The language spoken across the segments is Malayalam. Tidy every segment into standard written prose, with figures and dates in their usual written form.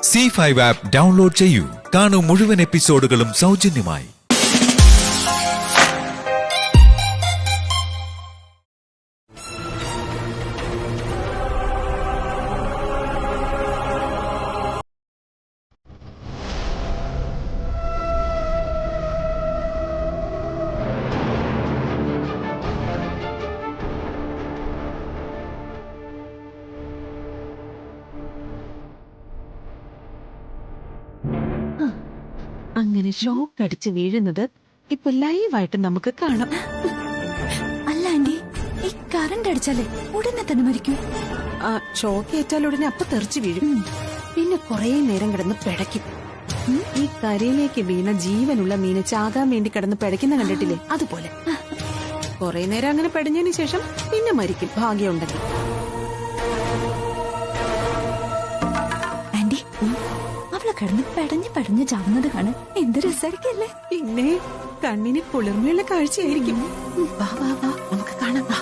C5 ആപ്പ് ഡൗൺലോഡ് ചെയ്യൂ. കാണൂ മുഴുവൻ എപ്പിസോഡുകളും സൗജന്യമായി. അങ്ങനെ ഷോക്ക് അടിച്ച് വീഴുന്നത് ഇപ്പൊ ലൈവായിട്ട് നമുക്ക് കാണാം. അല്ല ആന്റി, ഈ കറണ്ട് അടിച്ചാലേ ഉടനെ തന്നെ മരിക്കും. ആ ഷോക്ക് ഏറ്റാൽ ഉടനെ അപ്പൊ തെറിച്ചു വീഴും. പിന്നെ കൊറേ നേരം കിടന്ന് പിടയ്ക്കും. ഈ കരയിലേക്ക് വീണ ജീവനുള്ള മീന് ചാകാൻ വേണ്ടി കിടന്ന് പിടയ്ക്കുന്ന കണ്ടിട്ടില്ലേ, അതുപോലെ കൊറേ നേരം അങ്ങനെ പിടഞ്ഞതിന് ശേഷം പിന്നെ മരിക്കും, ഭാഗ്യമുണ്ടെങ്കിൽ. ആന്റി, അവളെ കിടന്ന് പെടഞ്ഞ് ചാവുന്നത് കാണാൻ എന്ത് രസായിരിക്കല്ലേ. പിന്നെ കണ്ണിന് കുളിർമയുള്ള കാഴ്ചയായിരിക്കും. വാ വാ വാ, നമുക്ക് കാണാം. വാ.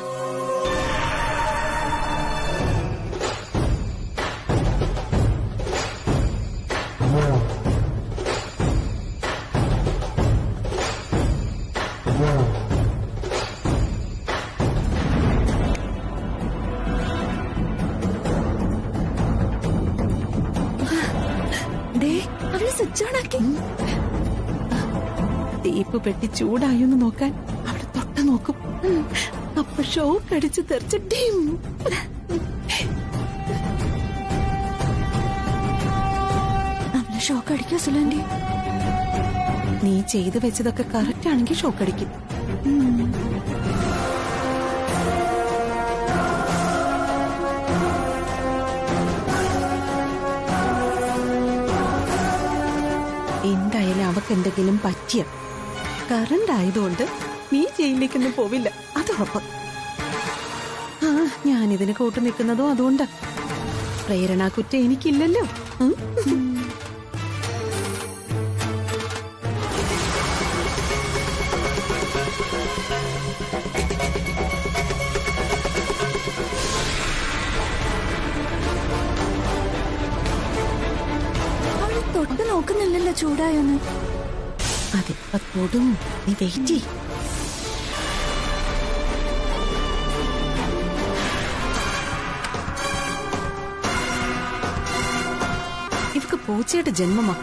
അവള് സ്വിച്ച് ഓൺ ആക്കി. തീപ്പ് പെട്ടി ചൂടായൊന്ന് നോക്കാൻ അവിടെ തൊട്ട് നോക്കും. അപ്പൊ ഷോക്ക് അടിച്ച് തെറിച്ച് ഡിം. അവള് ഷോക്ക് അടിക്കോ സുലാന്റി? നീ ചെയ്തു വെച്ചതൊക്കെ കറക്റ്റ് ആണെങ്കിൽ ഷോക്ക് അടിക്കും. എന്തായാലും അവക്ക് എന്തെങ്കിലും പറ്റിയ കറണ്ട് ആയതുകൊണ്ട് നീ ജയിലിലേക്കൊന്നും പോവില്ല, അത് ഉറപ്പ്. ആ ഞാനിതിന് കൂട്ടു നിൽക്കുന്നതും അതുകൊണ്ടാ. പ്രേരണ കുറ്റം എനിക്കില്ലല്ലോ. തൊട്ട് നോക്കുന്നില്ലല്ലോ ചൂടായോന്ന്. അതിപ്പോ തൊടും, നീ വെയിറ്റ് ചെയ്. ഇവക്ക് പൂച്ചയുടെ ജന്മമാ,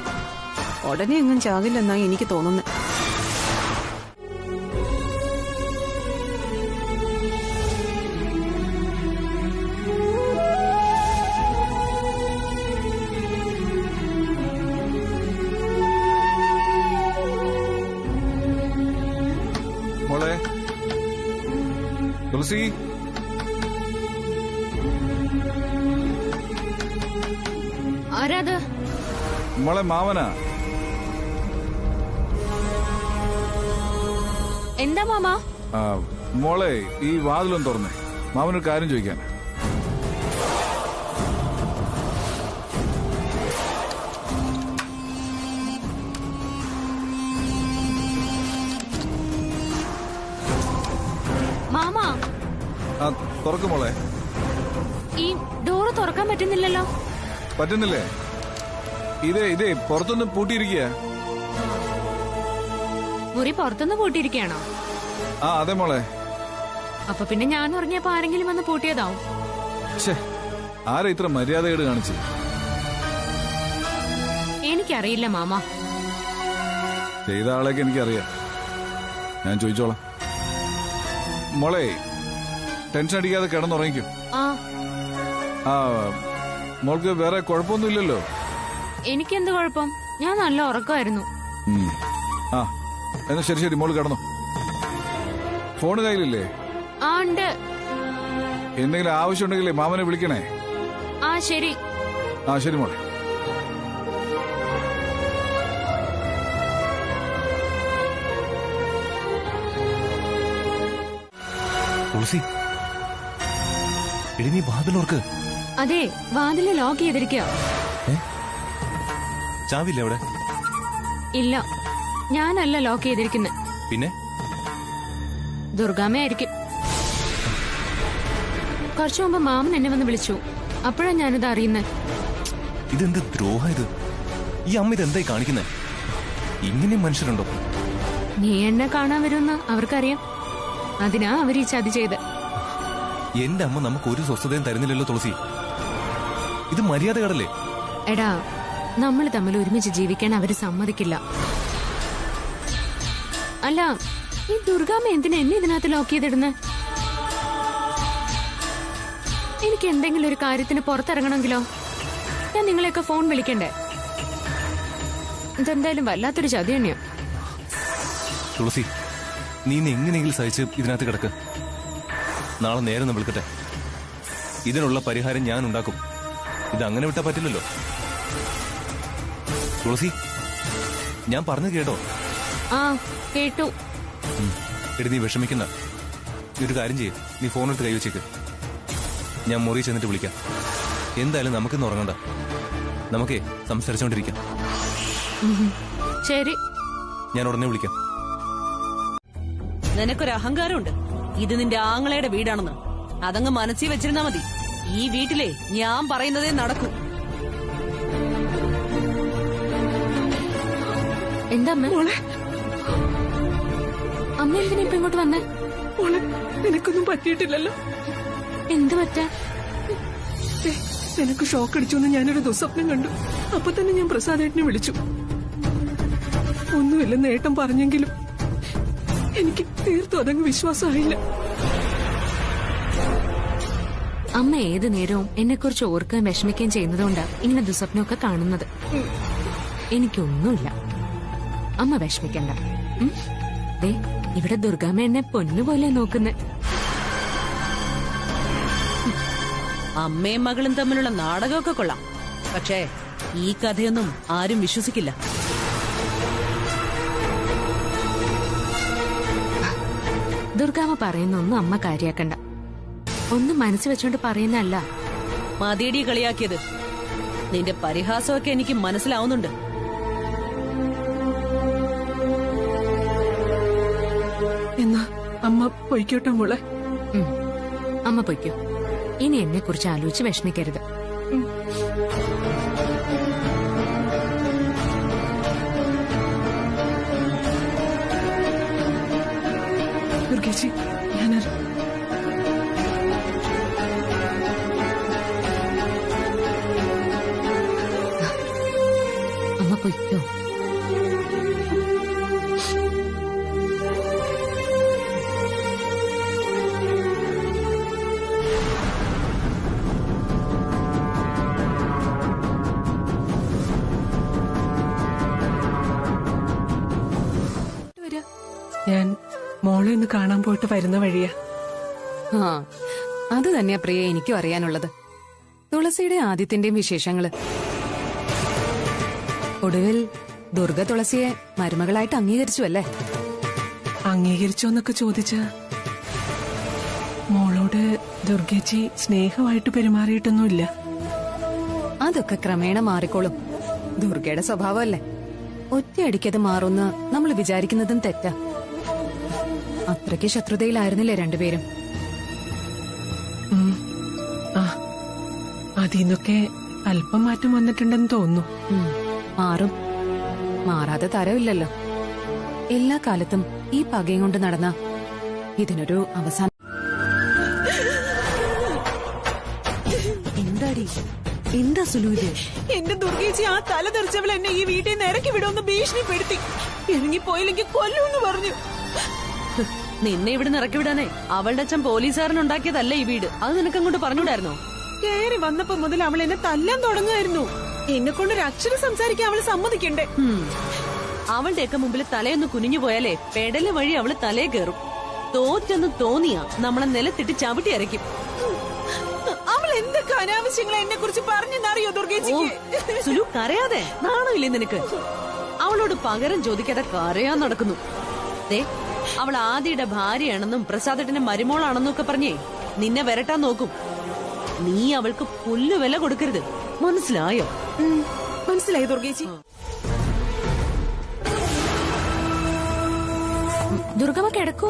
ഉടനെ എങ്ങും ചാകില്ലെന്നാ എനിക്ക് തോന്നുന്നത്. മോളെ തുളസി, ആരാത്? മോളെ മാമനാ. എന്താ മാമ? മോളെ ഈ വാതിലൊന്ന് തുറന്നേ, മാമനൊരു കാര്യം ചോദിക്കാൻ. മാമ, തുറക്കും മോളെ. ഈ ഡോറ് തുറക്കാൻ പറ്റുന്നില്ലല്ലോ. പറ്റുന്നില്ലേ? ഇതേ പുറത്തൊന്ന് പൂട്ടിയിരിക്കുക. മുറി പുറത്തുനിന്ന് പൂട്ടിയിരിക്കുകയാണോ? ആ അതെ മോളെ. അപ്പൊ പിന്നെ ഞാൻ ഉറങ്ങിയപ്പോ ആരെങ്കിലും വന്ന് പൂട്ടിയതാവും. ആരാ ഇത്ര മര്യാദകേട് കാണിച്ച്? എനിക്കറിയില്ല മാമ. ചെയ്ത ആളേക്ക് എനിക്കറിയാം, ഞാൻ ചോദിച്ചോളാം. മോളെ ടെൻഷൻ അടിക്കാതെ കിടന്നുറങ്ങിക്കും. ആ മോൾക്ക് വേറെ കുഴപ്പമൊന്നുമില്ലല്ലോ? എനിക്കെന്ത് കുഴപ്പം? ഞാൻ നല്ല ഉറക്കമായിരുന്നു. ആ എന്നാ ശരി, മോള് കിടന്നു. ഫോണ് കയ്യിലില്ലേ? ആ ഉണ്ട്. എന്തെങ്കിലും ആവശ്യമുണ്ടെങ്കിലേ മാമനെ വിളിക്കണേ. ആ ശരി. ആ ശരി മോളെ. തുളസി, എടി നീ വാതിലോർക്ക്. അതെ, വാതില് ലോക്ക് ചെയ്തിരിക്കുക. ചാവില്ല അവിടെ? ഇല്ല, ഞാനല്ല ലോക്ക് ചെയ്തിരിക്കുന്നത്. പിന്നെ ദുർഗാമ്മയായിരിക്കും. കുറച്ചു മുമ്പ് മാമൻ എന്നെ വന്ന് വിളിച്ചു. അപ്പോഴാ ഞാനിത് അറിയുന്നത്. ഇതെന്ത് ദ്രോഹ ഇത്? ഈ അമ്മ ഇതെന്തായി കാണിക്കുന്നേ? ഇങ്ങനെയും മനുഷ്യരുണ്ടോ? നീ എന്നെ കാണാൻ വരുമെന്ന് അവർക്കറിയാം. അതിനാ അവർ ഈ ചതി ചെയ്ത്. എന്റെ അമ്മ നമുക്ക് ഒരു സ്വസ്ഥതയും തരുന്നില്ലല്ലോ തുളസി. ഇത് മര്യാദകേടല്ലേ? എടാ, നമ്മൾ തമ്മിൽ ഒരുമിച്ച് ജീവിക്കാൻ അവര് സമ്മതിക്കില്ല. അല്ല, ഈ ദുർഗാമ്മ എന്തിനാ എന്നെ ഇതിനകത്ത് ലോക്ക് ചെയ്തിടുന്നത്? എനിക്ക് എന്തെങ്കിലും ഒരു കാര്യത്തിന് പുറത്തിറങ്ങണമെങ്കിലോ ഞാൻ നിങ്ങളെയൊക്കെ ഫോൺ വിളിക്കണ്ടേ? ഇതെന്തായാലും വല്ലാത്തൊരു ചതി തന്നെയാ. തുളസി, നീ എങ്ങനെയെങ്കിലും സഹിച്ച് ഇതിനകത്ത് കിടക്ക്. നാളെ നേരെ വിളിക്കട്ടെ. ഇതിനുള്ള പരിഹാരം ഞാൻ ഉണ്ടാക്കും. ഇത് അങ്ങനെ വിട്ടാ പറ്റില്ലല്ലോ. തുളസി, ഞാൻ പറഞ്ഞു കേട്ടോ? ആ, കേട്ടു. എടി, നീ വിഷമിക്കണ്ട. നീ ഒരു കാര്യം ചെയ്യും, നീ ഫോണെടുത്ത് കൈവച്ചേക്ക്. ഞാൻ മുറി ചെന്നിട്ട് വിളിക്കാം. എന്തായാലും നമുക്കിന്ന് ഉറങ്ങണ്ട. നമുക്കേ സംസാരിച്ചോണ്ടിരിക്കാം. ശരി, ഞാൻ ഉടനെ വിളിക്കാം. നിനക്കൊരു അഹങ്കാരമുണ്ട്. ഇത് നിന്റെ ആങ്ങളയുടെ വീടാണെന്ന് അതങ്ങ് മനസ്സിൽ വെച്ചിരുന്നാ മതി. ഈ വീട്ടിലെ ഞാൻ പറയുന്നതേ നടക്കൂ. എന്താ അമ്മ? അമ്മ എന്തിനാ ഇപ്പൊ ഇങ്ങോട്ട് വന്നേ? നിനക്കൊന്നും പറ്റിയിട്ടില്ലല്ലോ? എന്ത് പറ്റാ? നിനക്ക് ഷോക്ക് അടിച്ചു എന്ന് ഞാനൊരു ദുസ്വപ്നം കണ്ടു. അപ്പൊ തന്നെ ഞാൻ പ്രസാദേട്ടനെ വിളിച്ചു. ഒന്നുമില്ലെന്ന് ഏട്ടൻ പറഞ്ഞെങ്കിലും എനിക്ക് തീർത്തും അതങ്ങ് വിശ്വാസമായില്ല. അമ്മ ഏത് നേരവും എന്നെ കുറിച്ച് ഓർക്കുകയും വിഷമിക്കുകയും ചെയ്യുന്നതുകൊണ്ടാ ഇങ്ങനെ ദുസ്വപ്നമൊക്കെ കാണുന്നത്. എനിക്കൊന്നുമില്ല, അമ്മ വിഷമിക്കണ്ട. ദേ, ഇവിടെ ദുർഗാമ്മ എന്നെ പൊന്നുപോലെ നോക്കുന്നേ. അമ്മയും മകളും തമ്മിലുള്ള നാടകമൊക്കെ കൊള്ളാം. പക്ഷേ ഈ കഥയൊന്നും ആരും വിശ്വസിക്കില്ല. ദുർഗാമ്മ പറയുന്നൊന്നും അമ്മ കാര്യാക്കണ്ട. ഒന്നും മനസ്സ് വെച്ചോണ്ട് പറയുന്നല്ല. മതിയടി കളിയാക്കിയത്. നിന്റെ പരിഹാസമൊക്കെ എനിക്ക് മനസ്സിലാവുന്നുണ്ട്. എന്നാ അമ്മ പൊയ്ക്കോട്ടെ മോളെ. അമ്മ പൊയ്ക്കോ. ഇനി എന്നെ കുറിച്ച് ആലോചിച്ച് വിഷമിക്കരുത്. ദുർഗേച്ചി, ഞാനത് അമ്മ പൊയ്ക്കോ. ഞാൻ മോളെ ഒന്ന് കാണാൻ പോയിട്ട് വരുന്ന വഴിയാ. ആ, അത് തന്നെയാ പ്രിയ എനിക്കും അറിയാനുള്ളത്. തുളസിയുടെ ആദ്യത്തിന്റെയും വിശേഷങ്ങള്. ഒടുവിൽ ദുർഗ തുളസിയെ മരുമകളായിട്ട് അംഗീകരിച്ചു അല്ലേ? അംഗീകരിച്ചോന്നൊക്കെ ചോദിച്ച മോളോട് ദുർഗേച്ചി സ്നേഹമായിട്ട് പെരുമാറിയിട്ടൊന്നുമില്ല. അതൊക്കെ ക്രമേണ മാറിക്കോളും. ദുർഗയുടെ സ്വഭാവമല്ലേ. ഒറ്റയടിക്കത് മാറുമെന്ന് നമ്മൾ വിചാരിക്കുന്നതും തെറ്റാ. അത്രയ്ക്ക് ശത്രുതയിലായിരുന്നില്ലേ രണ്ടുപേരും? അതിന്നൊക്കെ അല്പം മാറ്റം വന്നിട്ടുണ്ടെന്ന് തോന്നുന്നു. മാറും. മാറാതെ തരവില്ലല്ലോ. എല്ലാ കാലത്തും ഈ പകയും കൊണ്ട് നടന്ന ഇതിനൊരു അവസാനം. എന്താടി? എന്താ സുലൂര്? എന്റെ ദുർഗേച്ചി ആ തല തെറിച്ചവൾ എന്നെ ഈ വീട്ടിൽ നിന്ന് ഇറക്കി വിടുമെന്ന് ഭീഷണിപ്പെടുത്തി. ഇറങ്ങിപ്പോയില്ലെങ്കിൽ കൊല്ലുമെന്ന് പറഞ്ഞു. നിന്നെ ഇവിടെ ഇറക്കി വിടാനേ അവളുടെ അച്ഛൻ പോലീസുകാരനുണ്ടാക്കിയതല്ല ഈ വീട്. അത് നിനക്കങ്ങോട്ട് പറഞ്ഞൂടായിരുന്നോ? കയറി വന്നപ്പോ മുതൽ അവൾ എന്നെ തല്ലാൻ തുടങ്ങുമായിരുന്നു. എന്നെ കൊണ്ടൊരു അക്ഷരം സംസാരിക്കാൻ അവൾ സമ്മതിക്കണ്ടേ? അവളുടെയൊക്കെ മുമ്പിൽ തലയൊന്ന് കുനിഞ്ഞു പോയാലേ പെടല് വഴി അവള് തലേ കയറും. തോറ്റെന്ന് തോന്നിയാ നമ്മളെ നിലത്തിട്ട് ചവിട്ടി അരയ്ക്കും. അവൾ എന്തൊക്കെ അനാവശ്യങ്ങളെ എന്നെ കുറിച്ച് പറഞ്ഞെന്നറിയോ ദുർഗേച്ചിക്ക്? സുലു, കരയാതെ. നാണമില്ലേ നിനക്ക്? അവളോട് പകരം ചോദിക്കാതെ കരയാൻ നടക്കുന്നു. ദേ, അവൾ ആദിയുടെ ഭാര്യയാണെന്നും പ്രസാദേട്ടന്റെ മരുമോളാണെന്നും ഒക്കെ പറഞ്ഞേ നിന്നെ വരട്ടാൻ നോക്കും. നീ അവൾക്ക് പുല്ല് വില കൊടുക്കരുത്. മനസ്സിലായോ? മനസ്സിലായി ദുർഗേച്ചി. ദുർഗമ്മ കിടക്കൂ.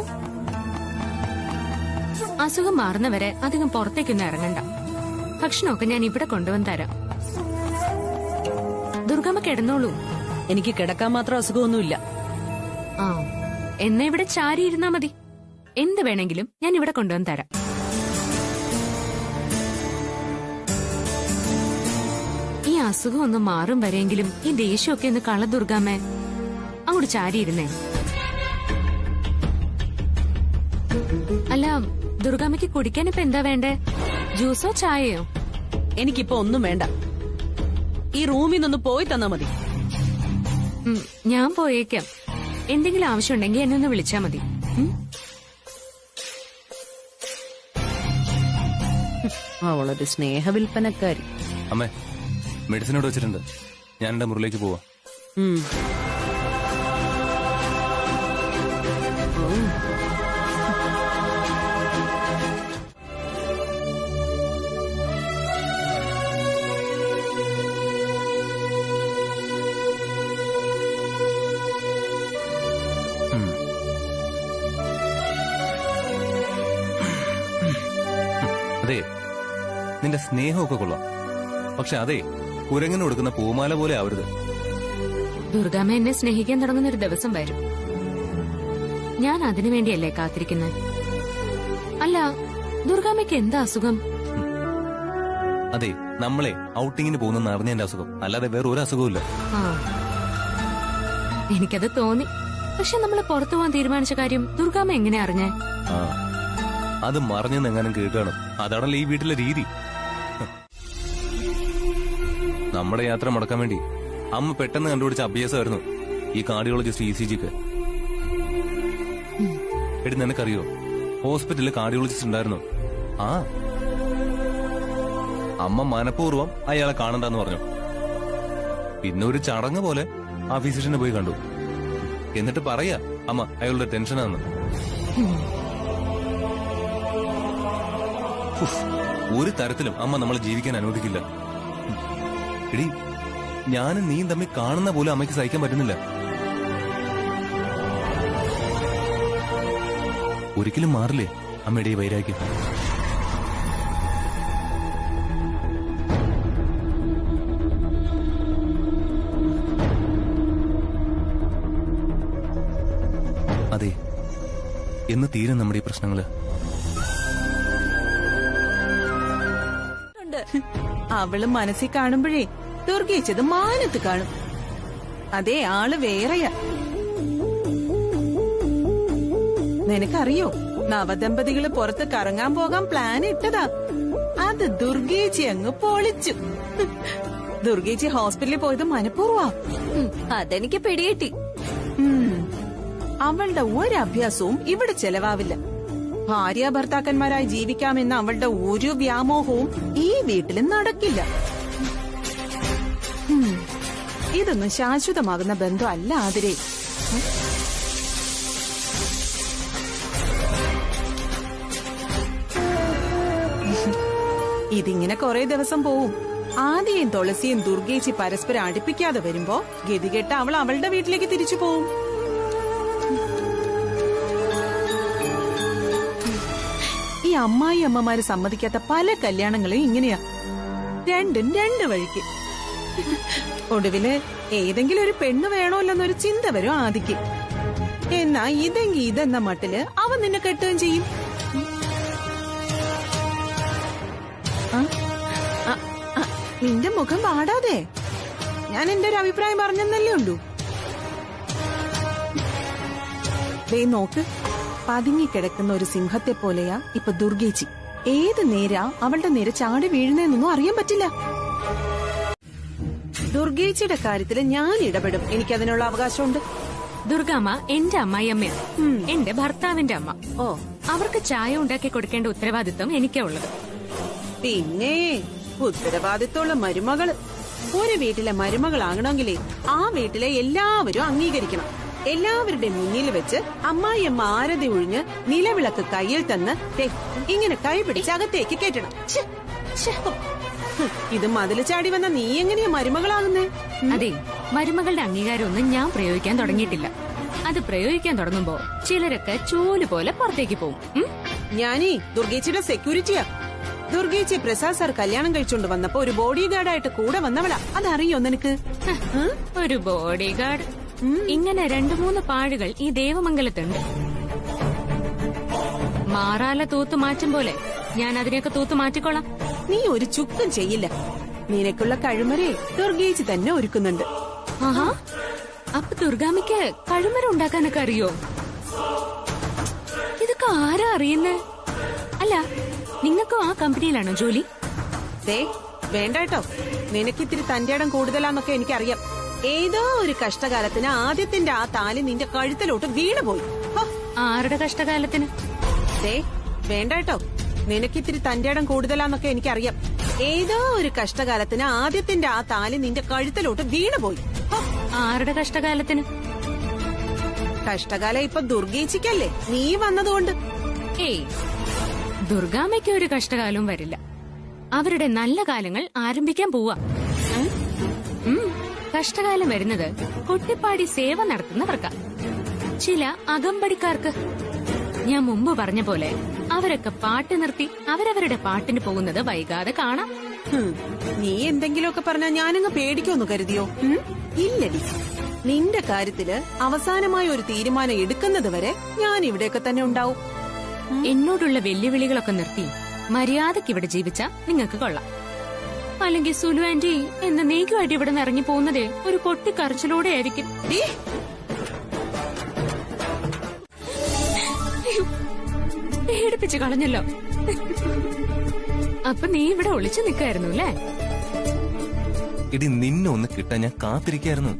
അസുഖം മാറുന്നവരെ അധികം പുറത്തേക്കൊന്നും ഇറങ്ങണ്ട. ഭക്ഷണമൊക്കെ ഞാൻ ഇവിടെ കൊണ്ടുവന്ന് തരാം. ദുർഗമ്മ കിടന്നോളൂ. എനിക്ക് കിടക്കാൻ മാത്രം അസുഖമൊന്നുമില്ല. ആ, എന്നാ ഇവിടെ ചാരി ഇരുന്നാ മതി. എന്ത് വേണമെങ്കിലും ഞാൻ ഇവിടെ കൊണ്ടുവന്ന് തരാം. ഈ അസുഖം ഒന്ന് മാറും വരെയെങ്കിലും ഈ ദേഷ്യമൊക്കെ ഒന്ന് കള ദുർഗാമ്മേ. അങ്ങോട്ട് ചാരി ഇരുന്നേ. അല്ല, ദുർഗാമ്മയ്ക്ക് കുടിക്കാൻ ഇപ്പൊ എന്താ വേണ്ടേ? ജ്യൂസോ ചായയോ? എനിക്കിപ്പോ ഒന്നും വേണ്ട. ഈ റൂമിൽ നിന്ന് പോയി തന്നാ മതി. ഞാൻ പോയേക്കാം. എന്തെങ്കിലും ആവശ്യമുണ്ടെങ്കിൽ എന്നെ ഒന്ന് വിളിച്ചാ മതി. അവളൊരു സ്നേഹവിൽപ്പനക്കാരി. അമ്മേ, മെഡിസിൻ ഇവിടെ വെച്ചിട്ടുണ്ട്. ഞാൻ എന്റെ മുറിയിലേക്ക് പോവാ. അതെ, നിന്റെ സ്നേഹമൊക്കെ കൊള്ളാം. പക്ഷെ അതെ, കുരങ്ങിന് കൊടുക്കുന്ന പൂമാല പോലെ ആവരുത്. ദുർഗാമ്മ എന്നെ സ്നേഹിക്കാൻ തുടങ്ങുന്ന ഒരു ദിവസം വരും. ഞാൻ അതിനു വേണ്ടിയല്ലേ കാത്തിരിക്കുന്നത്. അല്ല, ദുർഗാമ്മയ്ക്ക് എന്താ അസുഖം? അതെ, നമ്മളെ ഔട്ടിങ്ങിന് പോകുന്ന അറിഞ്ഞതിന്റെ അസുഖം, അല്ലാതെ വേറെ ഒരു അസുഖവും. ആ, എനിക്കത് തോന്നി. പക്ഷെ നമ്മള് പുറത്തു പോകാൻ തീരുമാനിച്ച കാര്യം ദുർഗാമ്മ എങ്ങനെ അറിഞ്ഞേ? ആ, അത് മറിഞ്ഞെന്നെങ്ങാനും കേട്ടാണ്. അതാണല്ലോ ഈ വീട്ടിലെ രീതി. നമ്മുടെ യാത്ര മുടക്കാൻ വേണ്ടി അമ്മ പെട്ടെന്ന് കണ്ടുപിടിച്ച അഭ്യാസമായിരുന്നു ഈ കാർഡിയോളജിസ്റ്റ് ECGക്ക്. എടി, നിനക്കറിയോ ഹോസ്പിറ്റലിൽ കാർഡിയോളജിസ്റ്റ് ഉണ്ടായിരുന്നു? ആ, അമ്മ മനഃപൂർവ്വം അയാളെ കാണണ്ടെന്ന് പറഞ്ഞു. പിന്നെ ഒരു ചടങ്ങ് പോലെ ആ ഫിസിഷ്യനെ പോയി കണ്ടു. എന്നിട്ട് പറയാ അമ്മ അയാളുടെ ടെൻഷനാന്ന്. ഒരു തരത്തിലും അമ്മ നമ്മളെ ജീവിക്കാൻ അനുവദിക്കില്ല. എടി, ഞാനും നീയും തമ്മിൽ കാണുന്ന പോലും അമ്മയ്ക്ക് സഹിക്കാൻ പറ്റുന്നില്ല. ഒരിക്കലും മാറില്ലേ അമ്മയുടെ ഈ വൈരാഗ്യം? അതെ, എന്ന് തീരും നമ്മുടെ ഈ പ്രശ്നങ്ങള്. അവള് മനസ്സിൽ കാണുമ്പോഴേ ദുർഗിച്ചത് മാനത്ത് കാണും. അതേ, ആള് വേറെയാ. നിനക്കറിയോ, നവദമ്പതികള് പുറത്ത് കറങ്ങാൻ പോകാൻ പ്ലാൻ ഇട്ടതാ. അത് ദുർഗേച്ചി അങ്ങ് പൊളിച്ചു. ദുർഗേച്ചി ഹോസ്പിറ്റലിൽ പോയത് മനഃപൂർവ്വാ. അതെനിക്ക് പിടികിട്ടി. അവളുടെ ഒരു അഭ്യാസവും ഇവിടെ ചെലവാവില്ല. ഭാര്യ ഭർത്താക്കന്മാരായി ജീവിക്കാമെന്ന അവളുടെ ഒരു വ്യാമോഹവും ഈ വീട്ടിൽ നടക്കില്ല. ഇതൊന്നും ശാശ്വതമാകുന്ന ബന്ധം അല്ല ആതിരേ. ഇതിങ്ങനെ കുറെ ദിവസം പോവും. ആദിയും തുളസിയും ദുർഗേച്ചി പരസ്പരം അടുപ്പിക്കാതെ വരുമ്പോ ഗതികെട്ട അവൾ അവളുടെ വീട്ടിലേക്ക് തിരിച്ചു പോവും. ഈ അമ്മായി അമ്മമാര് സമ്മതിക്കാത്ത പല കല്യാണങ്ങളും ഇങ്ങനെയാ. രണ്ടും രണ്ട് വഴിക്ക്. ഒടുവില് ഏതെങ്കിലും ഒരു പെണ്ണ് വേണമല്ലെന്നൊരു ചിന്ത വരും ആദിക്ക്. എന്നാ ഇതെങ്കി ഇതെന്ന മട്ടില് അവൻ നിന്നെ കെട്ടുകയും ചെയ്യും. നിന്റെ മുഖം പാടാതെ. ഞാൻ എന്റെ ഒരു അഭിപ്രായം പറഞ്ഞെന്നല്ലേ ഉള്ളൂ. നോക്ക്, പതുങ്ങിക്കിടക്കുന്ന ഒരു സിംഹത്തെ പോലെയാ ഇപ്പൊ ദുർഗേച്ചി. ഏത് നേരാ അവളുടെ നേരെ ചാടി വീഴുന്നതെന്നൊന്നും അറിയാൻ പറ്റില്ല. ദുർഗേച്ചിയുടെ കാര്യത്തില് ഞാൻ ഇടപെടും. എനിക്കതിനുള്ള അവകാശമുണ്ട്. ദുർഗാമ്മ എന്റെ അമ്മായിയമ്മയാണ്, എന്റെ ഭർത്താവിന്റെ അമ്മ. ഓ, അവർക്ക് ചായ ഉണ്ടാക്കി കൊടുക്കേണ്ട ഉത്തരവാദിത്വം എനിക്കാ ഉള്ളത്. പിന്നെ ഉത്തരവാദിത്തമുള്ള മരുമകള്. ഒരു വീട്ടിലെ മരുമകളാകണമെങ്കിലേ ആ വീട്ടിലെ എല്ലാവരും അംഗീകരിക്കണം. എല്ലാവരുടെ മുന്നിൽ വെച്ച് അമ്മായിയമ്മ ആരതി ഒഴിഞ്ഞ് നിലവിളക്ക് കയ്യിൽ തന്ന് ഇങ്ങനെ കൈ പിടിച്ച് അകത്തേക്ക് കേട്ടണം. ഇത് മതില് ചാടി വന്ന നീ എങ്ങനെയാ മരുമകളാകുന്നേ? അതെ, മരുമകളുടെ അംഗീകാരമൊന്നും ഞാൻ പ്രയോഗിക്കാൻ തുടങ്ങിയിട്ടില്ല. അത് പ്രയോഗിക്കാൻ തുടങ്ങുമ്പോ ചിലരൊക്കെ ചൂല് പോലെ പുറത്തേക്ക് പോകും. ഞാനീ ദുർഗേച്ചിയുടെ സെക്യൂരിറ്റിയാ. ദുർഗേച്ചി പ്രസാദ് സാർ കല്യാണം കഴിച്ചോണ്ട് വന്നപ്പോ ഒരു ബോഡി ഗാർഡായിട്ട് കൂടെ വന്നവളാ. അതറിയോ നിനക്ക്? ഒരു ബോഡി ഗാർഡ്. ഇങ്ങനെ 2-3 പാഴുകൾ ഈ ദേവമംഗലത്തുണ്ട്. മാറാല തൂത്തു മാറ്റും പോലെ ഞാൻ അതിനെയൊക്കെ തൂത്തു മാറ്റിക്കോളാം. നീ ഒരു ചുക്കും ചെയ്യില്ല. നിനക്കുള്ള കഴിമരെ ദുർഗേച്ചി തന്നെ ഒരുക്കുന്നുണ്ട്. ആഹാ, അപ്പൊ ദുർഗാമിക്ക് കഴിമരം ഉണ്ടാക്കാനൊക്കെ അറിയോ? ഇതൊക്കെ ആരാ അറിയുന്നേ? അല്ല, നിങ്ങൾക്കും ആ കമ്പനിയിലാണോ ജോലി? ദേ വേണ്ട കേട്ടോ, നിനക്കിത്തിരി തന്റെ ഇടം കൂടുതലാന്നൊക്കെ എനിക്കറിയാം. ഏതോ ഒരു കഷ്ടകാലത്തിന് ആദ്യത്തിന്റെ ആ താലി നിന്റെ കഴുത്തിലോട്ട് വീണുപോയി. ആരുടെ കഷ്ടകാലത്തിന്? ദേ വേണ്ട കേട്ടോ, നിനക്കിത്തിരി തന്റെ ഇടം കൂടുതലാന്നൊക്കെ എനിക്കറിയാം. ഏതോ ഒരു കഷ്ടകാലത്തിന് ആദ്യത്തിന്റെ ആ താലി നിന്റെ കഴുത്തിലോട്ട് വീണുപോയി. ആരുടെ കഷ്ടകാലത്തിന്? കഷ്ടകാലം ഇപ്പൊ ദുർഗേച്ചിക്കല്ലേ, നീ വന്നതുകൊണ്ട്. ഏയ്, ദുർഗാമ്മയ്ക്ക് ഒരു കഷ്ടകാലവും വരില്ല. അവരുടെ നല്ല കാലങ്ങൾ ആരംഭിക്കാൻ പോവാ. കഷ്ടകാലം വരുന്നത് കൊട്ടിപ്പാടി സേവ നടത്തുന്നവർക്കാ, ചില അകമ്പടിക്കാർക്ക്. ഞാൻ മുമ്പ് പറഞ്ഞ പോലെ അവരൊക്കെ പാട്ട് നിർത്തി അവരവരുടെ പാട്ടിന് പോകുന്നത് വൈകാതെ കാണാം. നീ എന്തെങ്കിലുമൊക്കെ പറഞ്ഞാ ഞാനങ്ങ് പേടിക്കുമെന്ന് കരുതിയോ? ഇല്ലടി, നിന്റെ കാര്യത്തില് അവസാനമായ ഒരു തീരുമാനം എടുക്കുന്നത് വരെ ഞാൻ ഇവിടെയൊക്കെ തന്നെ ഉണ്ടാവും. എന്നോടുള്ള വെല്ലുവിളികളൊക്കെ നിർത്തി മര്യാദയ്ക്ക് ഇവിടെ ജീവിച്ചാ നിങ്ങൾക്ക് കൊള്ളാം. അല്ലെങ്കിൽ സുലു ആന്റി എന്ന നീക്കുമായിട്ട് ഇവിടെ നിന്ന് ഇറങ്ങി പോകുന്നതേ ഒരു പൊട്ടിക്കരച്ചിലൂടെ ആയിരിക്കും. പേടിപ്പിച്ച് കളഞ്ഞല്ലോ. അപ്പൊ നീ ഇവിടെ ഒളിച്ചു നിൽക്കായിരുന്നു അല്ലേ? ഇടി, നിന്നെ ഒന്ന് കിട്ടാൻ ഞാൻ കാത്തിരിക്കായിരുന്നു.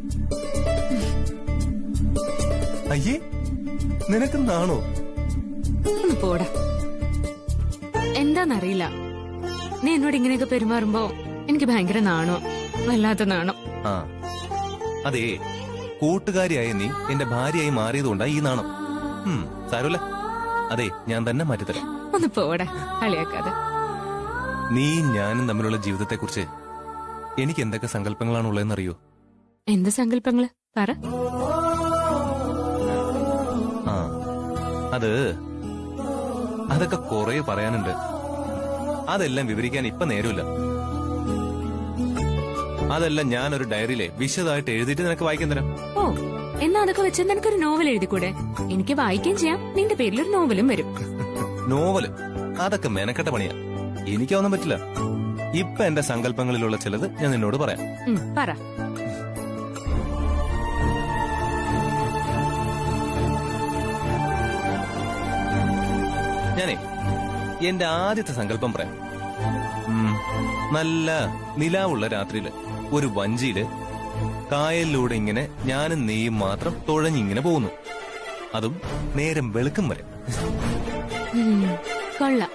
അയ്യേ, നിനക്ക് നാണോ? ഒന്ന് പോടാ. എന്താന്നറിയില്ല, നീ എന്നോട് ഇങ്ങനെയൊക്കെ പെരുമാറുമ്പോ എനിക്ക് ഭയങ്കര നാണോ, വല്ലാത്ത നാണോ. ആ അതേ, കൂട്ടുകാരിയായ നീ എന്റെ ഭാര്യയായി മാറിയതുകൊണ്ടാ ഈ നാണം. സാരമില്ല, അതെ ഞാൻ തന്നെ മാറ്റിത്തരാം. ഒന്ന് പോടാ, കളിയാക്കാതെ. നീ ഞാനും തമ്മിലുള്ള ജീവിതത്തെക്കുറിച്ച് എനിക്ക് എന്തൊക്കെ സങ്കല്പങ്ങളാണുള്ളതെന്നറിയോ? എന്ത് സങ്കല്പങ്ങള് പറ. ആ അതൊക്കെ കുറെ പറയാനുണ്ട്. അതെല്ലാം വിവരിക്കാൻ ഇപ്പൊ നേരമില്ല. അതെല്ലാം ഞാനൊരു ഡയറിയിലെ വിശദമായിട്ട് എഴുതിയിട്ട് നിനക്ക് വായിക്കാൻ തരാം. ഓ, എന്നാ അതൊക്കെ വെച്ച് നിനക്കൊരു നോവൽ എഴുതിക്കൂടെ? എനിക്ക് വായിക്കുകയും ചെയ്യാം, നിന്റെ പേരിലൊരു നോവലും വരും. നോവല്? അതൊക്കെ മെനക്കെട്ട പണിയാ, എനിക്കൊന്നും പറ്റില്ല. ഇപ്പൊ എന്റെ സങ്കല്പങ്ങളിലുള്ള ചിലത് ഞാൻ നിന്നോട് പറയാം. പറ. ഞാനേ എന്റെ ആദ്യത്തെ സങ്കല്പം പറയാം. നല്ല നിലാവുള്ള രാത്രിയില് ഒരു വഞ്ചിയില് കായലിലൂടെ ഇങ്ങനെ ഞാനും നീയും മാത്രം തുഴഞ്ഞിങ്ങനെ പോകുന്നു. അതും നേരം വെളുക്കും വരെ. കൊള്ളാം.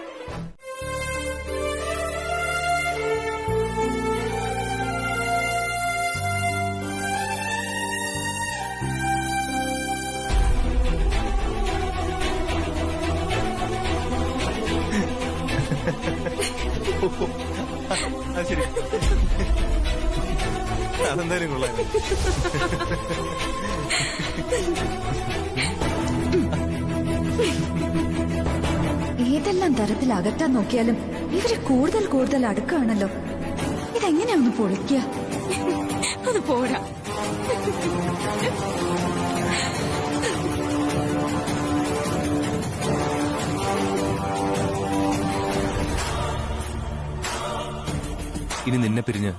ശരി, അതെന്തായാലും കൊള്ളാം. ഏതെല്ലാം തരത്തിൽ അകറ്റാൻ നോക്കിയാലും ഇവര് കൂടുതൽ കൂടുതൽ അടുക്കാണല്ലോ. ഇതെങ്ങനെയാ ഒന്ന് പൊളിക്കുക? അത് പോരാ. ഇനി നിന്നെ പിരിഞ്ഞ്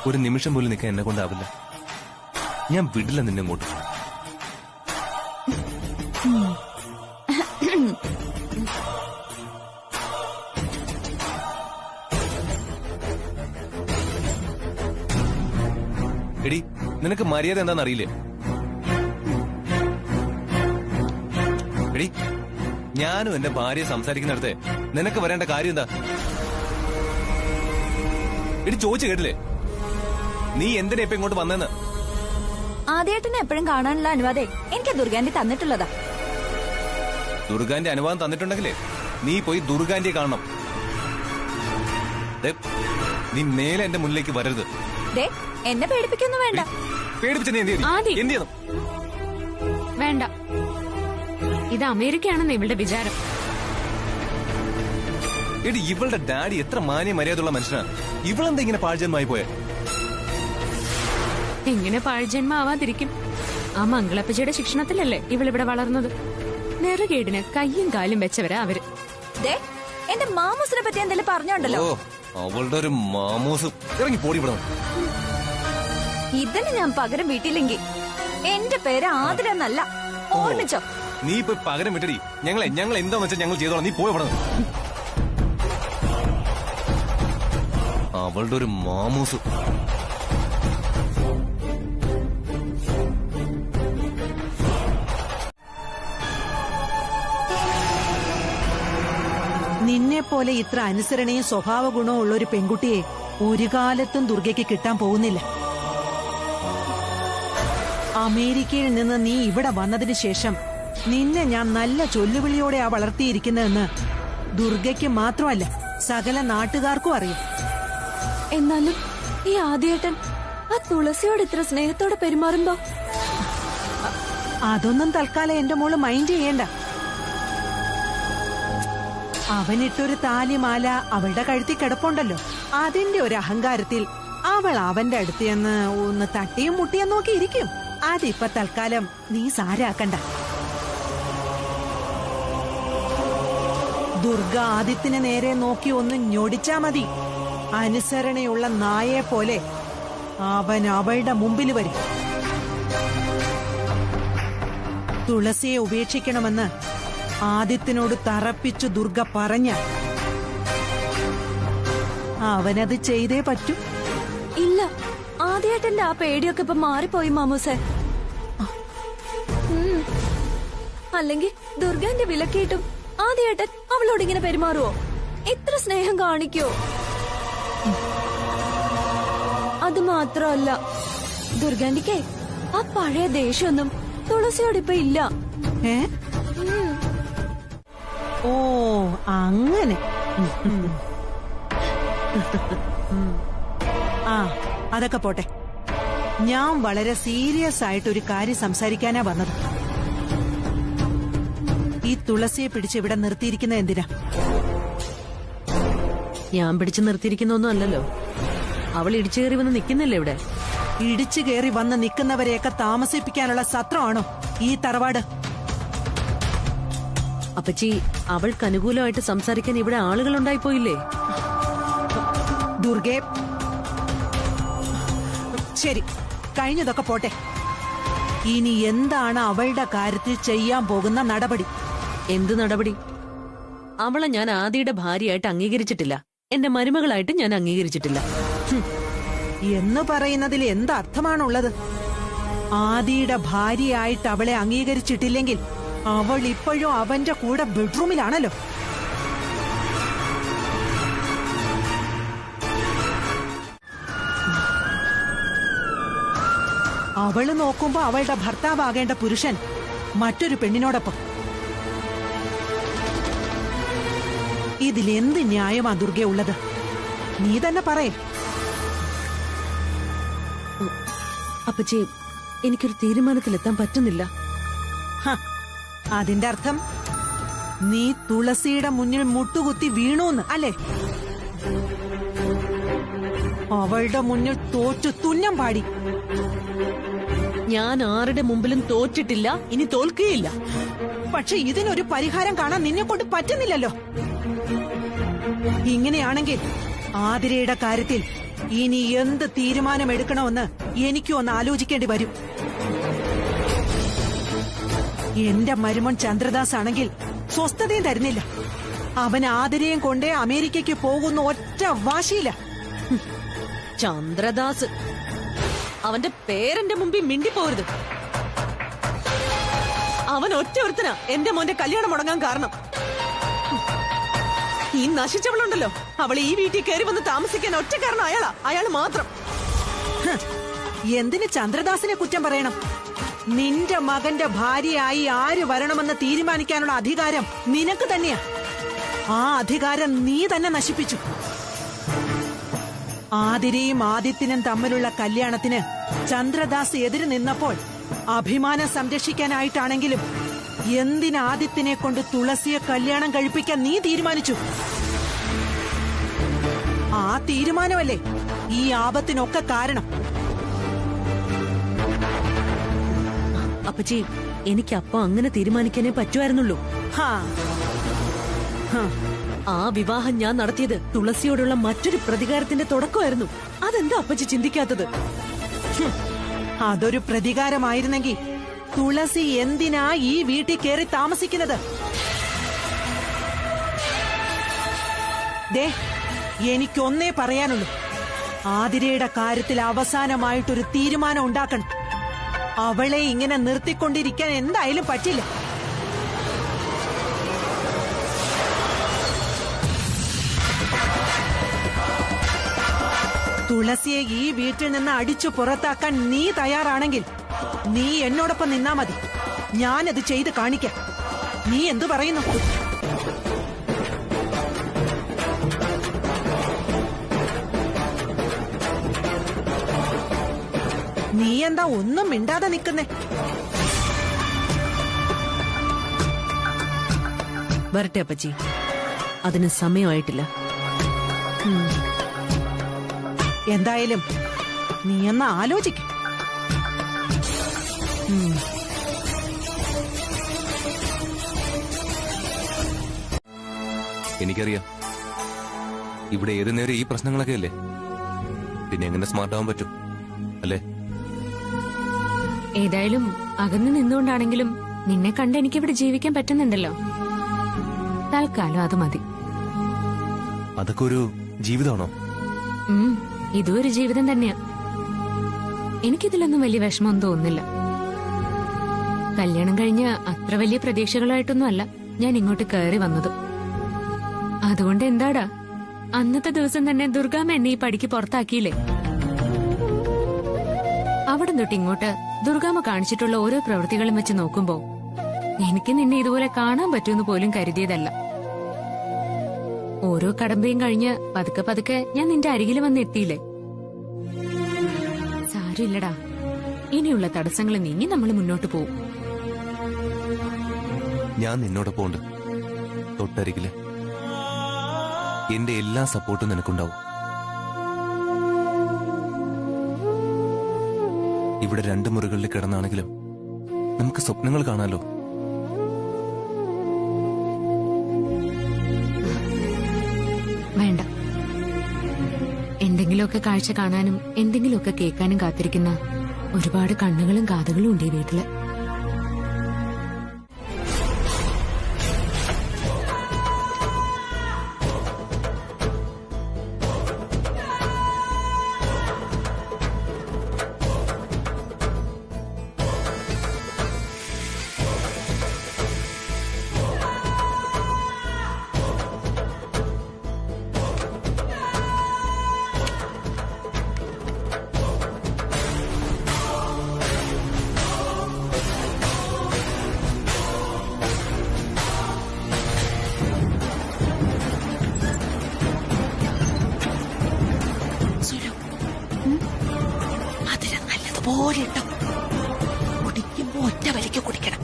ഒരു നിമിഷം പോലും നിൽക്കാൻ എന്നെ കൊണ്ടാവില്ല. ഞാൻ വിടില്ല നിന്നെ ഇങ്ങോട്ട്. എടി, നിനക്ക് മര്യാദ എന്താണെന്നറിയില്ലേ? എടി, ഞാനും എന്റെ ഭാര്യ സംസാരിക്കുന്നിടത്ത് നിനക്ക് വരേണ്ട കാര്യം എന്താ? എടി, ചോദിച്ചു കേട്ടില്ലേ നീ എന്തിനാ ഇപ്പൊ ഇങ്ങോട്ട് വന്നെന്ന്? ആദ്യമായിട്ടിനെ എപ്പോഴും കാണാനുള്ള അനുവാദേ എനിക്ക് ദുർഗാന്റി തന്നിട്ടുള്ളതാ. ദുർഗാന്റെ അനുവാദം തന്നിട്ടുണ്ടെങ്കിലേ നീ പോയി ദുർഗാന്റിയെ കാണണം. നീ മേലെ എന്റെ മുന്നിലേക്ക് വരരുത്. എന്നെ പേടിപ്പിക്കൊന്നും വേണ്ട. പേടിപ്പിച്ച നീ എന്ത് ചെയ്യണം? വേണ്ട, ഇത് അമേരിക്കയാണെന്ന് ഇവളുടെ വിചാരം. എടി ഇവളുടെ ഡാഡി എത്ര മാന്യ മര്യാദയുള്ള മനുഷ്യനാ, ഇവളെന്താ ഇങ്ങനെ പാഴ്ജന്മായി പോയെ? എങ്ങനെ പാഴ്ജന്മ ആവാതിരിക്കും? ആ മംഗളപ്പച്ചയുടെ ശിക്ഷണത്തിലല്ലേ ഇവളിവിടെ വളർന്നത്. നെറുകേടിന് കയ്യും കാലും വെച്ചവരാ അവര്. എന്റെ മാമൂസിനെ പറ്റി എന്തെങ്കിലും പറഞ്ഞോണ്ടല്ലോ. ഓ, അവളുടെ ഒരു മാമൂസ്. ഇറങ്ങി പോടി വിടണം. ഇതിന് ഞാൻ പകരം വീട്ടിലെങ്കിൽ എന്റെ പേര് ആതിരെന്നല്ല, ഓർമ്മിച്ചോ? നീ ഇപ്പൊ പകരം വിട്ടടി. ഞങ്ങൾ എന്താന്ന് വെച്ചാൽ ഞങ്ങൾ ചെയ്തോളാം. നീ പോയി വിടണം. അവളുടെ ഒരു മാമൂസ്. നിന്നെ പോലെ ഇത്ര അനുസരണയും സ്വഭാവ ഗുണവും ഉള്ള ഒരു പെൺകുട്ടിയെ ഒരു കാലത്തും ദുർഗയ്ക്ക് കിട്ടാൻ പോകുന്നില്ല. അമേരിക്കയിൽ നിന്ന് നീ ഇവിടെ വന്നതിന് ശേഷം നിന്നെ ഞാൻ നല്ല ചൊല്ലുവിളിയോടെയാ വളർത്തിയിരിക്കുന്നതെന്ന് ദുർഗയ്ക്ക് മാത്രമല്ല സകല നാട്ടുകാർക്കും അറിയും. എന്നാലും ഈ ആദ്യേട്ടൻ ആ തുളസിയോട് ഇത്ര സ്നേഹത്തോടെ പെരുമാറുമ്പോ അതൊന്നും തൽക്കാലം എന്റെ മോള് മൈൻഡ് ചെയ്യണ്ട. അവനിട്ടൊരു താലിമാല അവളുടെ കഴുത്തിൽ കിടപ്പുണ്ടല്ലോ, അതിന്റെ ഒരു അഹങ്കാരത്തിൽ അവൾ അവന്റെ അടുത്ത് ചെന്ന് ഒന്ന് തട്ടിയും മുട്ടിയും നോക്കി ഇരിക്കും. അതിപ്പോ തൽക്കാലം നീ സാരാക്കണ്ട. ദുർഗ ആദിത്യന് നേരെ നോക്കി ഒന്ന് ഞൊടിച്ചാ മതി, അനുസരണയുള്ള നായയെ പോലെ അവൻ അവളുടെ മുമ്പിൽ വരും. തുളസിയെ ഉപേക്ഷിക്കണമെന്ന് ആദിത്യനോട് തറപ്പിച്ചു ദുർഗ പറഞ്ഞ അവനത് ചെയ്തേ പറ്റൂ. ഇല്ല, ആദ്യേട്ടന്റെ ആ പേടിയൊക്കെ ഇപ്പൊ മാറിപ്പോയി മാമൂസെ. അല്ലെങ്കിൽ ദുർഗന്റെ വിലക്കേട്ടും ആദ്യേട്ടൻ അവളോട് ഇങ്ങനെ പെരുമാറുവോ? എത്ര സ്നേഹം കാണിക്കോ? അത് മാത്രമല്ല, ദുർഗന്റിക്കേ ആ പഴയ ദേഷ്യമൊന്നും തുളസിയോടിപ്പോ ഇല്ല. ഓ അങ്ങനെ. ആ അതൊക്കെ പോട്ടെ. ഞാൻ വളരെ സീരിയസ് ആയിട്ട് ഒരു കാര്യം സംസാരിക്കാനാ വന്നത്. ഈ തുളസിയെ പിടിച്ച് ഇവിടെ നിർത്തിയിരിക്കുന്ന എന്തിനാ? ഞാൻ പിടിച്ചു നിർത്തിയിരിക്കുന്നൊന്നും അല്ലല്ലോ, അവൾ ഇടിച്ചു കയറി വന്ന് നിൽക്കുന്നില്ലേ ഇവിടെ. ഇടിച്ചു കയറി വന്ന് നിൽക്കുന്നവരെയൊക്കെ താമസിപ്പിക്കാനുള്ള സത്രമാണോ ഈ തറവാട്? അപ്പച്ചി, അവൾക്ക് അനുകൂലമായിട്ട് സംസാരിക്കാൻ ഇവിടെ ആളുകൾ ഉണ്ടായിപ്പോയില്ലേ? ദുർഗേ, ശരി, കഴിഞ്ഞതൊക്കെ പോട്ടെ. ഇനി എന്താണ് അവളുടെ കാര്യത്തിൽ ചെയ്യാൻ പോകുന്ന നടപടി? എന്ത് നടപടി? അവളെ ഞാൻ ആദിയുടെ ഭാര്യയായിട്ട് അംഗീകരിച്ചിട്ടില്ല, എന്റെ മരുമകളായിട്ട് ഞാൻ അംഗീകരിച്ചിട്ടില്ല. എന്ന് പറയുന്നതിൽ എന്തർത്ഥമാണുള്ളത്? ആദിയുടെ ഭാര്യയായിട്ട് അവളെ അംഗീകരിച്ചിട്ടില്ലെങ്കിൽ അവൾ ഇപ്പോഴും അവന്റെ കൂടെ ബെഡ്റൂമിലാണല്ലോ. അവള് നോക്കുമ്പോ അവളുടെ ഭർത്താവാകേണ്ട പുരുഷൻ മറ്റൊരു പെണ്ണിനോടൊപ്പം. ഇതിലെന്ത് ന്യായമാ ദുർഗ ഉള്ളത്? നീ തന്നെ പറയേ. അപ്പച്ചി, എനിക്കൊരു തീരുമാനത്തിലെത്താൻ പറ്റുന്നില്ല. അതിന്റെ അർത്ഥം നീ തുളസിയുടെ മുന്നിൽ മുട്ടുകുത്തി വീണൂന്ന് അല്ലേ? അവളുടെ മുന്നിൽ തോറ്റു തുന്നം പാടി. ഞാൻ ആരുടെ മുമ്പിലും തോറ്റിട്ടില്ല, ഇനി തോൽക്കുകയില്ല. പക്ഷെ ഇതിനൊരു പരിഹാരം കാണാൻ നിന്നെ കൊണ്ട് പറ്റുന്നില്ലല്ലോ. ഇങ്ങനെയാണെങ്കിൽ ആതിരയുടെ കാര്യത്തിൽ ഇനി എന്ത് തീരുമാനമെടുക്കണമെന്ന് എനിക്കും ഒന്ന് ആലോചിക്കേണ്ടി വരും. എന്റെ മരുമോൻ ചന്ദ്രദാസ് ആണെങ്കിൽ സ്വസ്ഥതയും തരുന്നില്ല. അവൻ ആതിരയും കൊണ്ടേ അമേരിക്കയ്ക്ക് പോകുന്ന ഒറ്റ വാശിയില്ല. ചന്ദ്രദാസ്, അവന്റെ പേരെന്റെ മുമ്പിൽ മിണ്ടിപ്പോരുത്. അവൻ ഒറ്റ ഒരുത്തനാ എന്റെ മോന്റെ കല്യാണം മുടങ്ങാൻ കാരണം. ഈ നശിച്ചവളുണ്ടല്ലോ, അവൾ ഈ വീട്ടിൽ കയറി വന്ന് താമസിക്കാൻ ഒറ്റ കാരണം അയാള് മാത്രം. എന്തിന് ചന്ദ്രദാസിനെ കുറ്റം പറയണം? നിന്റെ മകന്റെ ഭാര്യയായി ആര് വരണമെന്ന് തീരുമാനിക്കാനുള്ള അധികാരം നിനക്ക് തന്നെയാ. ആ അധികാരം നീ തന്നെ നശിപ്പിച്ചു. ആതിരയും ആദിത്യനും തമ്മിലുള്ള കല്യാണത്തിന് ചന്ദ്രദാസ് എതിര് നിന്നപ്പോൾ അഭിമാനം സംരക്ഷിക്കാനായിട്ടാണെങ്കിലും എന്തിന് ആദിത്യനെ കൊണ്ട് തുളസിയെ കല്യാണം കഴിപ്പിക്കാൻ നീ തീരുമാനിച്ചു? ആ തീരുമാനമല്ലേ ഈ ആപത്തിനൊക്കെ കാരണം. അപ്പച്ചി, എനിക്ക് അപ്പം അങ്ങനെ തീരുമാനിക്കാനേ പറ്റുമായിരുന്നുള്ളൂ. ഹാ ഹാ. ആ വിവാഹം ഞാൻ നടത്തിയത് തുളസിയോടുള്ള മറ്റൊരു പ്രതികാരത്തിന്റെ തുടക്കമായിരുന്നു. അതെന്താ അപ്പച്ചി ചിന്തിക്കാത്തത്? അതൊരു പ്രതികാരമായിരുന്നെങ്കിൽ തുളസി എന്തിനാ ഈ വീട്ടിൽ കയറി താമസിക്കുന്നത്? ദേ, എനിക്കൊന്നേ പറയാനുള്ളൂ. ആതിരയുടെ കാര്യത്തിൽ അവസാനമായിട്ടൊരു തീരുമാനം ഉണ്ടാക്കണം. അവളെ ഇങ്ങനെ നിർത്തിക്കൊണ്ടിരിക്കാൻ എന്തായാലും പറ്റില്ല. തുളസിയെ ഈ വീട്ടിൽ നിന്ന് അടിച്ചു പുറത്താക്കാൻ നീ തയ്യാറാണെങ്കിൽ നീ എന്നോടൊപ്പം നിന്നാ മതി. ഞാനത് ചെയ്ത് കാണിക്കാം. നീ എന്തു പറയുന്നു? നീ എന്താ ഒന്നും മിണ്ടാതെ നിൽക്കുന്നേ? വരട്ടെ അപ്പച്ചി, അതിന് സമയമായിട്ടില്ല. എന്തായാലും നീ ഒന്ന് ആലോചിക്ക. എനിക്കറിയാം, ഇവിടെ ഏത് നേരം ഈ പ്രശ്നങ്ങളൊക്കെ അല്ലേ. പിന്നെ എങ്ങനെ സ്മാർട്ട് ആവാൻ പറ്റും അല്ലേ? ഏതായാലും അകന്നു നിന്നുകൊണ്ടാണെങ്കിലും നിന്നെ കണ്ട് എനിക്കിവിടെ ജീവിക്കാൻ പറ്റുന്നുണ്ടല്ലോ. തൽക്കാലം അത് മതി. അതൊക്കെ ഒരു ജീവിതമാണോ? ഇതും ഒരു ജീവിതം തന്നെയാ. എനിക്കിതിലൊന്നും വലിയ വിഷമം തോന്നുന്നില്ല. കല്യാണം കഴിഞ്ഞ് അത്ര വലിയ പ്രതീക്ഷകളായിട്ടൊന്നും അല്ല ഞാൻ ഇങ്ങോട്ട് കയറി വന്നത്. അതുകൊണ്ട് എന്താടാ, അന്നത്തെ ദിവസം തന്നെ ദുർഗാമ്മ എന്നെ ഈ പടിക്ക് പുറത്താക്കിയില്ലേ? അവിടെ തൊട്ട് ഇങ്ങോട്ട് ദുർഗാമ്മ കാണിച്ചിട്ടുള്ള ഓരോ പ്രവൃത്തികളും വെച്ച് നോക്കുമ്പോ എനിക്ക് നിന്നെ ഇതുപോലെ കാണാൻ പറ്റുമെന്ന് പോലും കരുതിയതല്ല. ഓരോ കടമ്പയും കഴിഞ്ഞ് പതുക്കെ പതുക്കെ ഞാൻ നിന്റെ അരികിൽ വന്ന് എത്തിയില്ലേ? സാരമില്ലടാ, ഇനിയുള്ള തടസ്സങ്ങൾ നീങ്ങി നമ്മൾ മുന്നോട്ട് പോവും. ഞാൻ നിന്നോടൊപ്പം ഉണ്ട്, തൊട്ടരികില്. എന്റെ എല്ലാ സപ്പോർട്ടും നിനക്കുണ്ടാവും. ഇവിടെ 2 മുറികളിൽ കിടന്നാണെങ്കിലും നമുക്ക് സ്വപ്നങ്ങൾ കാണാലോ. വേണ്ട, എന്തെങ്കിലുമൊക്കെ കാഴ്ച കാണാനും എന്തെങ്കിലുമൊക്കെ കേൾക്കാനും കാത്തിരിക്കുന്ന ഒരുപാട് കണ്ണുകളും കാതുകളും ഉണ്ട് ഈ വീട്ടില്. പോലെ ഇട്ടോ. കുടിക്കുമ്പോ ഒറ്റ വലിക്ക് കുടിക്കണം.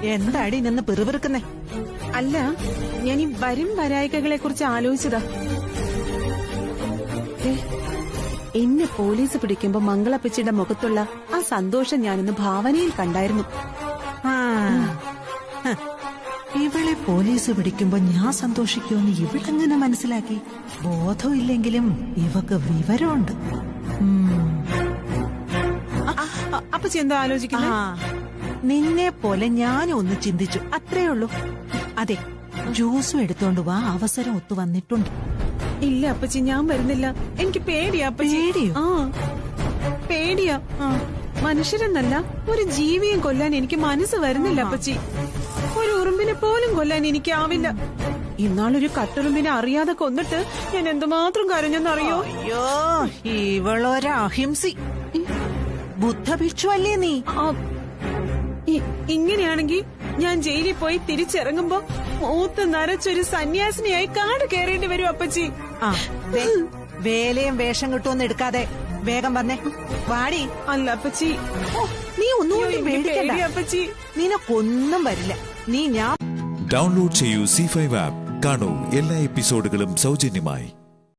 എന്താടി നിന്ന് പിറുപിറുക്കുന്നേ? അല്ല, ഞാൻ ഈ വരും വരായികകളെ കുറിച്ച് ആലോചിച്ചതാ. ദേ, എന്നെ പോലീസ് പിടിക്കുമ്പോ മംഗളപ്പച്ചിയുടെ മുഖത്തുള്ള ആ സന്തോഷം ഞാനിന്ന് ഭാവനയിൽ കണ്ടായിരുന്നു. ആ, ഹ്. ഇവളെ പോലീസ് പിടിക്കുമ്പോ ഞാൻ സന്തോഷിക്കുമെന്ന് ഇവളെങ്ങനെ മനസ്സിലാക്കി? ബോധമില്ലെങ്കിലും ഇവക്ക് വിവരമുണ്ട്. അപ്പച്ചി എന്താ ആലോചിക്കുന്നത്? നിന്നെ പോലെ ഞാനും ഒന്ന് ചിന്തിച്ചു, അത്രേ ഉള്ളൂ. അതെ, ജ്യൂസും എടുത്തോണ്ട് വാ, അവസരം ഒത്തു വന്നിട്ടുണ്ട്. ഇല്ല അപ്പച്ചി, ഞാൻ വരുന്നില്ല. എനിക്ക് പേടിയാ അപ്പച്ചി. പേടിയോ? ആ, പേടിയാ. മനുഷ്യരെന്നല്ല, ഒരു ജീവിയും കൊല്ലാൻ എനിക്ക് മനസ്സ് വരുന്നില്ല അപ്പച്ചി. ഒരു ഉറുമ്പിനെ പോലും കൊല്ലാൻ എനിക്കാവില്ല. ഇന്നാളൊരു കട്ടുറുമ്പിനെ അറിയാതെ കൊന്നിട്ട് ഞാൻ എന്തുമാത്രം കരഞ്ഞെന്നറിയോ? അയ്യോ, ഇവളൊരഹിംസി. ബുദ്ധഭിക്ഷു അല്ലേ നീ? ഇങ്ങനെയാണെങ്കിൽ ഞാൻ ജയിലിൽ പോയി തിരിച്ചിറങ്ങുമ്പോ മൂത്ത് നരച്ചൊരു സന്യാസിനിയായി കാട് കയറേണ്ടി വരും അപ്പച്ചി. ആ, ദേ, വേലയും വേഷം കിട്ടുമെന്ന് എടുക്കാതെ വേഗം പറഞ്ഞേ, വാടി. അല്ല അപ്പച്ചി, നീ ഒന്നുകൊണ്ടും പേടിക്കണ്ട അപ്പച്ചി. നിനക്കൊന്നും വരില്ല. നീ ഞാൻ ഡൗൺലോഡ് ചെയ്യൂ C5 ആപ്പ്. കാണൂ എല്ലാ എപ്പിസോഡുകളും സൗജന്യമായി.